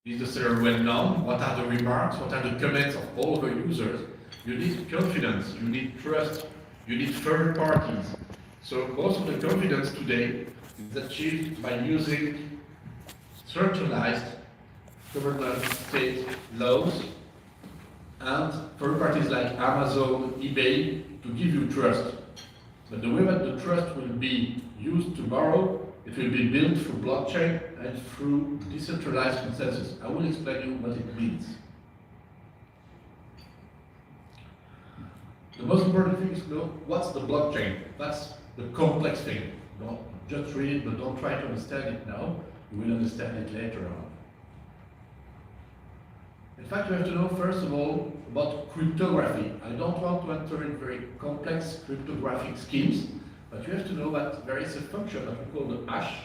Is the server well known? What are the remarks? What are the comments of all the users? You need confidence, you need trust, you need third parties. So most of the confidence today is achieved by using centralized government state laws and third parties like Amazon, eBay to give you trust. But the way that the trust will be used tomorrow, it will be built through blockchain and through decentralized consensus. I will explain you what it means. The most important thing is to know what's the blockchain. That's the complex thing. Don't just read it, but don't try to understand it now. You will understand it later on. In fact, you have to know, first of all, about cryptography. I don't want to enter in very complex cryptographic schemes, but you have to know that there is a function that we call the hash,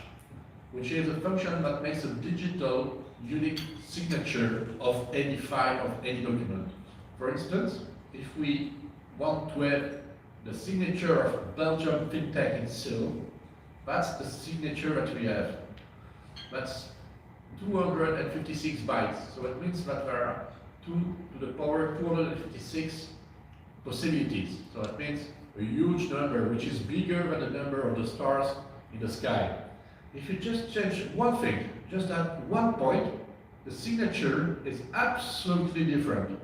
which is a function that makes a digital unique signature of any file, of any document. For instance, if we want to have the signature of Belgium FinTech in Seal, that's the signature that we have. That's 256 bytes. So it means that there are 2 to the power 256 possibilities. So it means a huge number, which is bigger than the number of the stars in the sky. If you just change one thing, just at one point, the signature is absolutely different.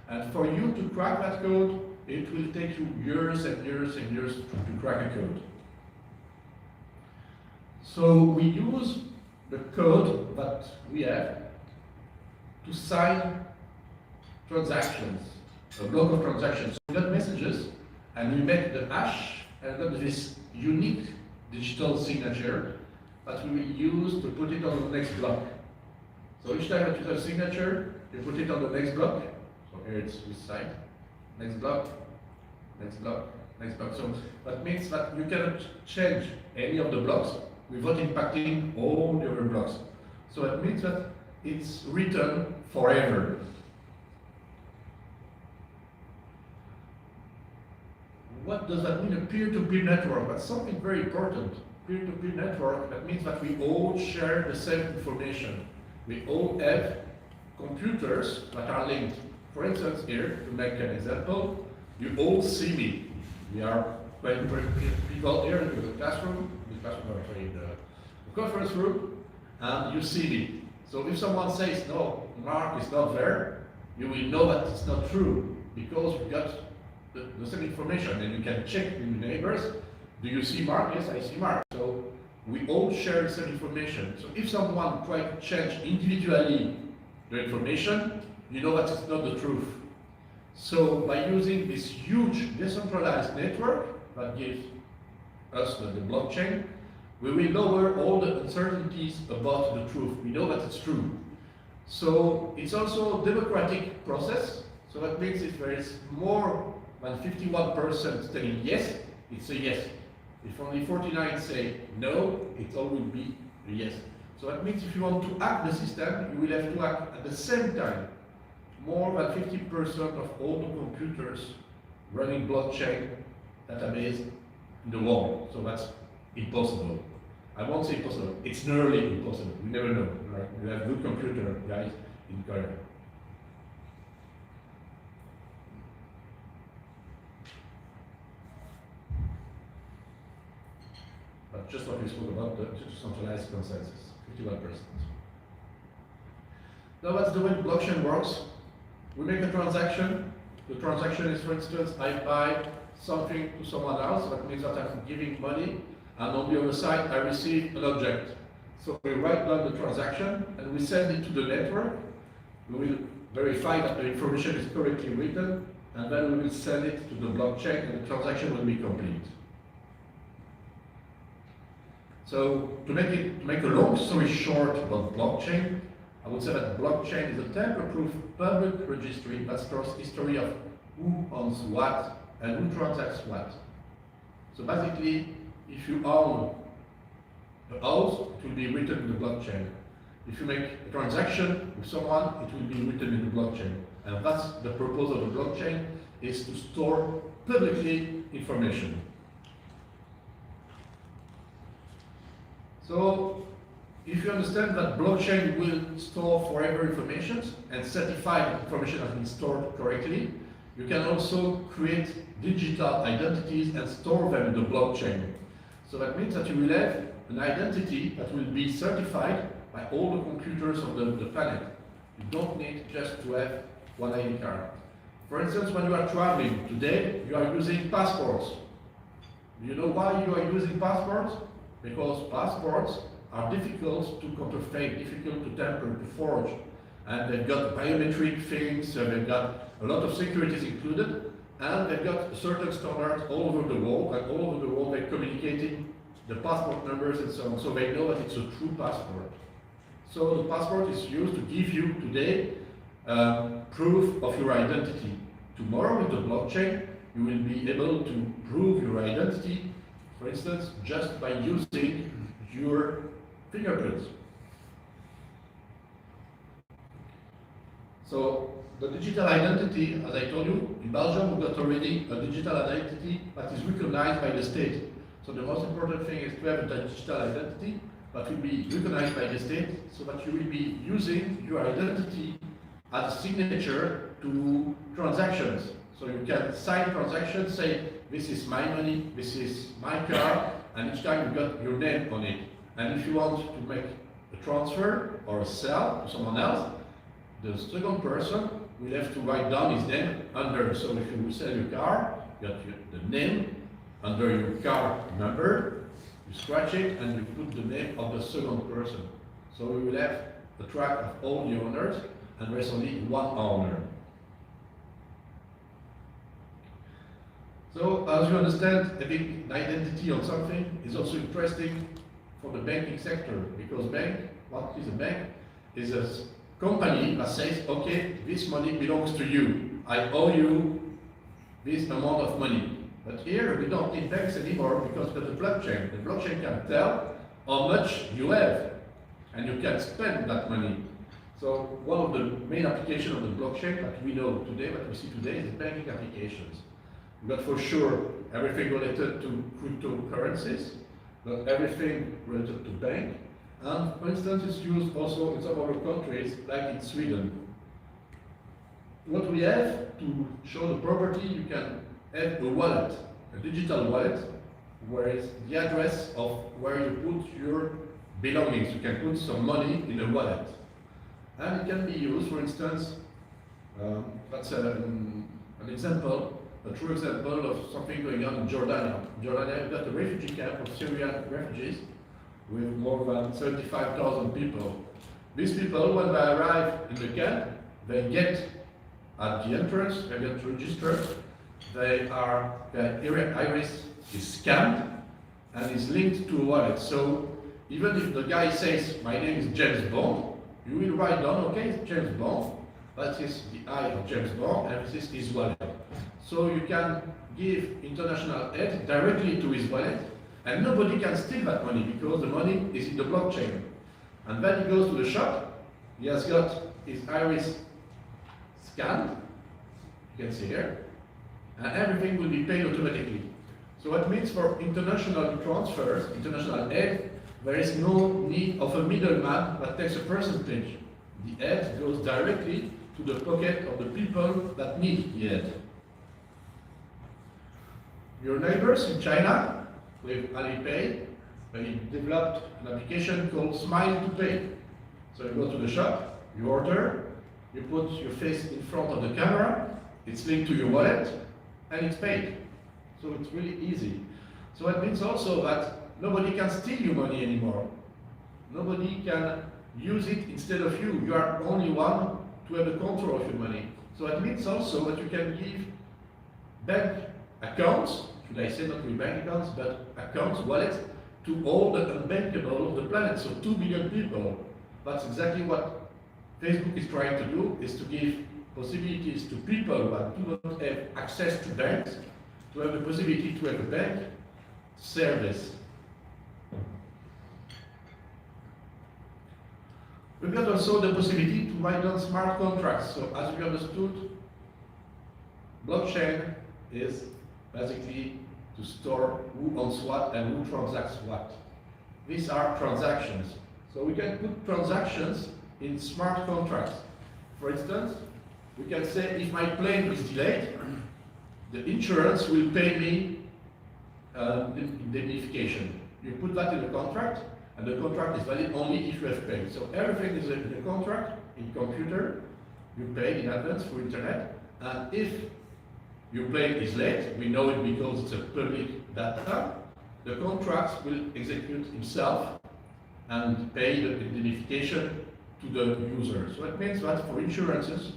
And for you to crack that code, it will take you years and years and years to crack a code. So we use the code that we have to sign transactions, a block of transactions. So we got messages, and we make the hash, and got this unique digital signature that we will use to put it on the next block. So each time that you have a signature, you put it on the next block. So here it's this side, next block, next block, next block. So that means that you cannot change any of the blocks without impacting all the other blocks. So it means that it's written forever. What does that mean, a peer-to-peer network? That's something very important. Peer-to-peer network, that means that we all share the same information. We all have computers that are linked. For instance, here, to make an example, you all see me. We are 20 people here in the classroom, in the conference room, and you see me. So if someone says, no, Mark is not there, you will know that it's not true, because we got the same information, and you can check with your neighbors. Do you see Mark? Yes, I see Mark. So we all share the same information. So if someone tries to change individually the information, you know that it's not the truth. So by using this huge decentralized network that gives us the blockchain, we will lower all the uncertainties about the truth. We know that it's true. So it's also a democratic process. So that means if there is more than 51% saying yes, it's a yes. If only 49 say no, it all will be a yes. So that means if you want to hack the system, you will have to act at the same time. More than 50% of all the computers running blockchain database in the world. So that's impossible. I won't say impossible, it's nearly impossible. You never know, right? You have good computer guys in Korea. But just what we spoke about, the centralized consensus, 51%. Now that's the way the blockchain works. We make a transaction. The transaction is, for instance, I buy something to someone else. That means that I'm giving money, and on the other side, I receive an object. So we write down the transaction, and we send it to the network. We will verify that the information is correctly written, and then we will send it to the blockchain, and the transaction will be complete. So to make a long story short about blockchain, I would say that blockchain is a tamper-proof public registry that stores history of who owns what and who transacts what. So basically, if you own the house, it will be written in the blockchain. If you make a transaction with someone, it will be written in the blockchain. And that's the purpose of the blockchain, is to store publicly information. So if you understand that blockchain will store forever information and certify that information has been stored correctly, you can also create digital identities and store them in the blockchain. So that means that you will have an identity that will be certified by all the computers of the planet. You don't need just to have one ID card. For instance, when you are traveling today, you are using passports. Do you know why you are using passports? Because passports are difficult to counterfeit, difficult to tamper, to forge. And they've got biometric things, they've got a lot of securities included, and they've got certain standards all over the world, and all over the world they're communicating the passport numbers and so on, so they know that it's a true passport. So the passport is used to give you today proof of your identity. Tomorrow with the blockchain, you will be able to prove your identity, for instance, just by using your fingerprints. So the digital identity, as I told you, in Belgium we've got already a digital identity that is recognized by the state. So the most important thing is to have a digital identity that will be recognized by the state, so that you will be using your identity as a signature to transactions. So you can sign transactions, say, this is my money, this is my car, and each time you got your name on it. And if you want to make a transfer or a sell to someone else, the second person will have to write down his name under. So if you sell your car, you got the name under your car number, you scratch it and you put the name of the second person. So we will have a track of all the owners, and there's only one owner. So as you understand, having an identity on something is also interesting for the banking sector, because bank, what is a bank? Is a company that says, okay, this money belongs to you. I owe you this amount of money. But here we don't need banks anymore because of the blockchain. The blockchain can tell how much you have, and you can spend that money. So one of the main applications of the blockchain that we know today, that we see today, is banking applications. We've got for sure everything related to cryptocurrencies, but everything related to bank. And for instance, it's used also in some other countries, like in Sweden. What we have to show the property, you can have a wallet, a digital wallet, where it's the address of where you put your belongings. You can put some money in a wallet. And it can be used, for instance, that's an example, a true example of something going on in Jordan. In Jordan, we've got a refugee camp of Syrian refugees with more than 75,000 people. These people, when they arrive in the camp, they get at the entrance, they get registered, their iris is scanned and is linked to a wallet. So even if the guy says, my name is James Bond, you will write down, okay, it's James Bond, that is the eye of James Bond, and this is his wallet. So you can give international aid directly to his wallet, and nobody can steal that money because the money is in the blockchain. And then he goes to the shop, he has got his iris scanned, you can see here, and everything will be paid automatically. So that means for international transfers, international aid, there is no need of a middleman that takes a percentage. The aid goes directly to the pocket of the people that need the aid. Your neighbors in China, with Alipay, they developed an application called Smile to Pay. So you go to the shop, you order, you put your face in front of the camera, it's linked to your wallet, and it's paid. So it's really easy. So it means also that nobody can steal your money anymore. Nobody can use it instead of you. You are the only one to have the control of your money. So it means also that you can give bank accounts, should I say not really bank accounts, but accounts, wallets, to all the unbankable of the planet, so 2 billion people. That's exactly what Facebook is trying to do, is to give possibilities to people that do not have access to banks, to have the possibility to have a bank service. We've got also the possibility to write down smart contracts. So as we understood, blockchain is basically to store who owns what and who transacts what. These are transactions. So we can put transactions in smart contracts. For instance, we can say if my plane is delayed, the insurance will pay me indemnification. You put that in the contract, and the contract is valid only if you have paid. So everything is in the contract, in computer, you pay in advance through internet, and if your plane is late, we know it because it's a public data, the contract will execute himself and pay the indemnification to the user. So it means that for insurances,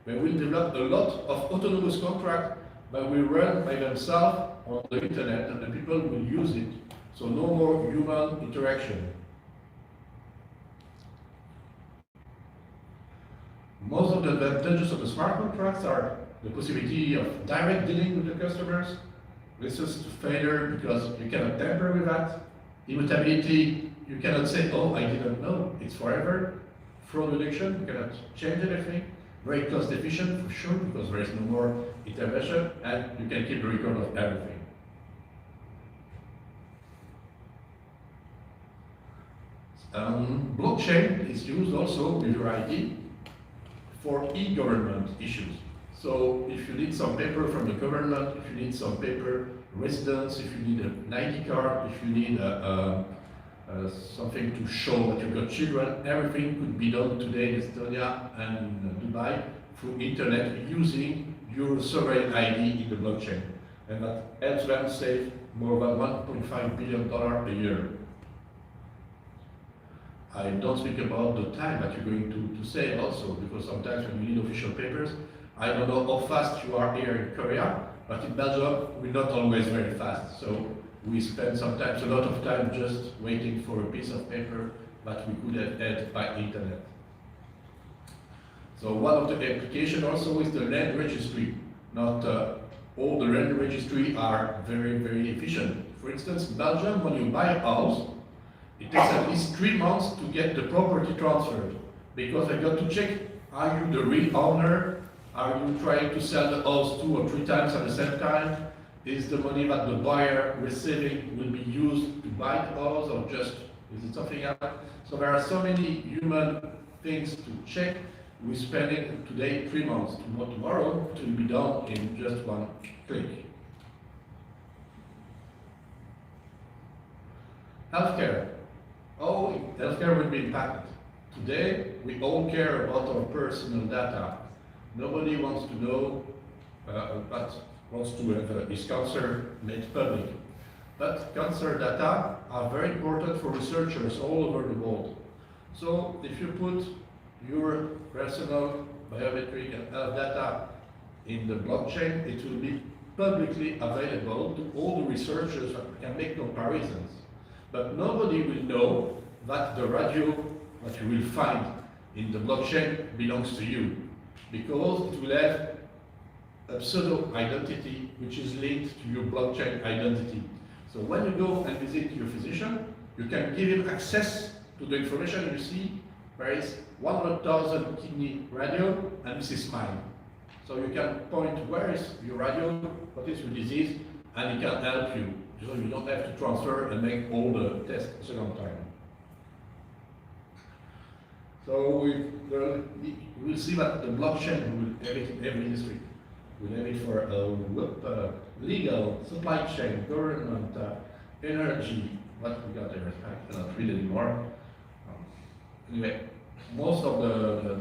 they will develop a lot of autonomous contracts that will run by themselves on the internet, and the people will use it. So no more human interaction. Most of the advantages of the smart contracts are the possibility of direct dealing with the customers, resistance to failure because you cannot tamper with that, immutability, you cannot say, oh, I didn't know, it's forever, fraud reduction, you cannot change anything, very cost efficient for sure because there is no more intervention, and you can keep a record of everything. Blockchain is used also with your ID for e-government issues. So if you need some paper from the government, if you need some paper residence, if you need an ID card, if you need something to show that you've got children, everything could be done today in Estonia and in Dubai through internet using your sovereign ID in the blockchain. And that helps them save more than $1.5 billion a year. I don't speak about the time that you're going to save also, because sometimes when you need official papers, I don't know how fast you are here in Korea, but in Belgium, we're not always very fast. So we spend sometimes a lot of time just waiting for a piece of paper that we could have had by internet. So one of the applications also is the land registry. Not all the land registry are very, very efficient. For instance, in Belgium, when you buy a house, it takes at least 3 months to get the property transferred, because I got to check, are you the real owner? Are you trying to sell the house 2 or 3 times at the same time? Is the money that the buyer receiving will be used to buy the house, or just, is it something else? So there are so many human things to check. We're spending today 3 months. Tomorrow it will be done in just one click. Healthcare. Oh, healthcare will be impacted. Today, we all care about our personal data. Nobody wants to know but wants to have his cancer made public. But cancer data are very important for researchers all over the world. So if you put your personal biometric and health data in the blockchain, it will be publicly available to all the researchers that can make comparisons. But nobody will know that the radio that you will find in the blockchain belongs to you, because it will have a pseudo identity which is linked to your blockchain identity. So when you go and visit your physician, you can give him access to the information, and you see there is 100,000 kidney radio, and this is mine. So you can point where is your radio, what is your disease, and he can help you. So you don't have to transfer and make all the tests a second time. So we'll see that the blockchain will have it in every industry. We'll have it for legal, supply chain, government, energy, what we got there, I cannot read anymore. Anyway, most of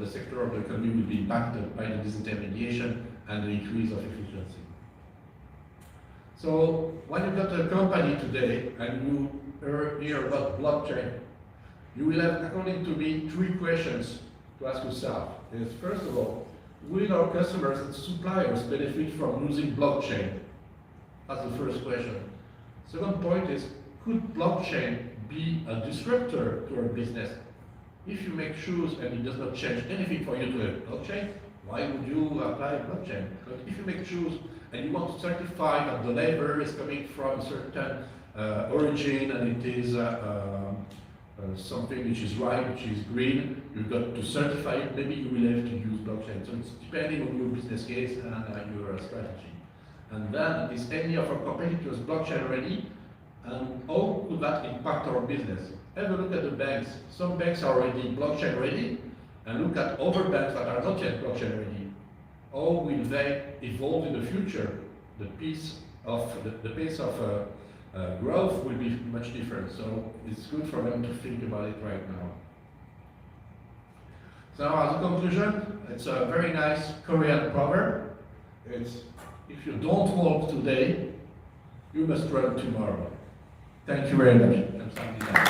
the sector of the economy will be impacted by the disintermediation and the increase of efficiency. So when you got a company today and you hear about blockchain, you will have, according to me, 3 questions to ask yourself. Is first of all, will our customers and suppliers benefit from using blockchain? That's the first question. Second point is, could blockchain be a disruptor to our business? If you make shoes and it does not change anything for you to have blockchain, why would you apply blockchain? But if you make shoes and you want to certify that the labor is coming from a certain origin and it is something which is right, which is green, you've got to certify it, maybe you will have to use blockchain. So it's depending on your business case and your strategy. And then, is any of our competitors blockchain ready? And how could that impact our business? have a look at the banks. Some banks are already blockchain ready, and look at other banks that are not yet blockchain ready. How will they evolve in the future? The pace of growth will be much different. So it's good for them to think about it right now. So as a conclusion, it's a very nice Korean proverb. It's, if you don't walk today, you must run tomorrow. Thank you very much.